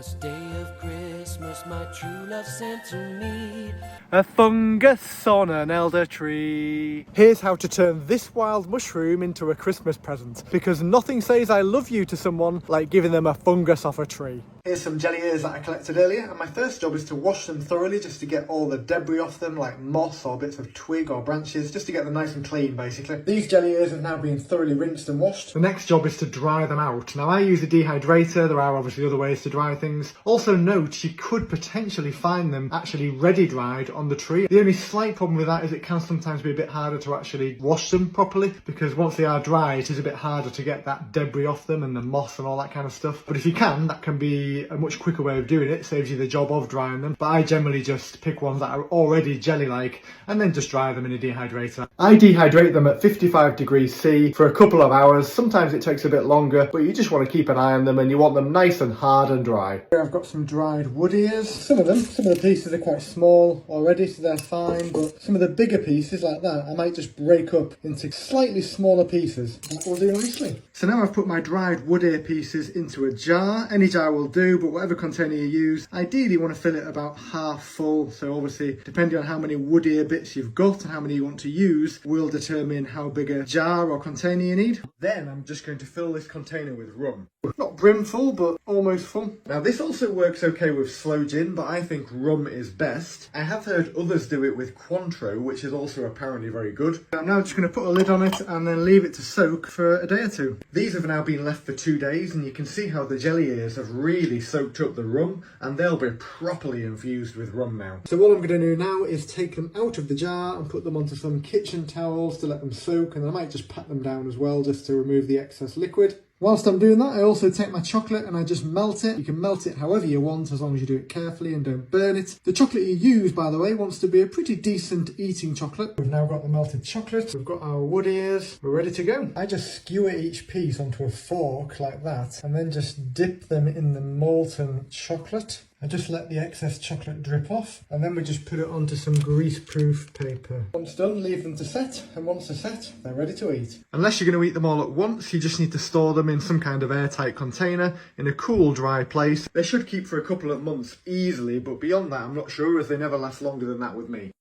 first day of Christmas, my true love sent to me a fungus on an elder tree. Here's how to turn this wild mushroom into a Christmas present, because nothing says I love you to someone like giving them a fungus off a tree. Here's some jelly ears that I collected earlier, and my first job is to wash them thoroughly just to get all the debris off them, like moss or bits of twig or branches, just to get them nice and clean basically. These jelly ears have now been thoroughly rinsed and washed. The next job is to dry them out. Now I use a dehydrator, there are obviously other ways to dry things. Also note, you could potentially find them actually ready dried on the tree. The only slight problem with that is it can sometimes be a bit harder to actually wash them properly, because once they are dry it is a bit harder to get that debris off them and the moss and all that kind of stuff. But if you can, that can be a much quicker way of doing it, saves you the job of drying them. But I generally just pick ones that are already jelly-like and then just dry them in a dehydrator. I dehydrate them at 55 degrees C for a couple of hours. Sometimes it takes a bit longer, but you just want to keep an eye on them and you want them nice and hard and dry. Here I've got some dried wood ears. Some of the pieces are quite small already, so they're fine, but some of the bigger pieces like that I might just break up into slightly smaller pieces. That will do nicely. So now I've put my dried wood ear pieces into a jar. Any jar will do, but whatever container you use, ideally you want to fill it about half full. So obviously, depending on how many wood ear bits you've got and how many you want to use, will determine how big a jar or container you need. Then I'm just going to fill this container with rum. Not brimful, but almost full. Now this also works okay with sloe gin, but I think rum is best. I have heard others do it with Cointreau, which is also apparently very good. I'm now just going to put a lid on it and then leave it to soak for a day or two. These have now been left for 2 days, and you can see how the jelly ears have really soaked up the rum, and they'll be properly infused with rum now. So what I'm going to do now is take them out of the jar and put them onto some kitchen towels to let them soak, and I might just pat them down as well just to remove the excess liquid. Whilst I'm doing that, I also take my chocolate and I just melt it. You can melt it however you want, as long as you do it carefully and don't burn it. The chocolate you use, by the way, wants to be a pretty decent eating chocolate. We've now got the melted chocolate. We've got our wood ears. We're ready to go. I just skewer each piece onto a fork like that, and then just dip them in the molten chocolate. I just let the excess chocolate drip off, and then we just put it onto some grease-proof paper. Once done, leave them to set, and once they're set, they're ready to eat. Unless you're going to eat them all at once, you just need to store them in some kind of airtight container in a cool, dry place. They should keep for a couple of months easily, but beyond that I'm not sure, as they never last longer than that with me.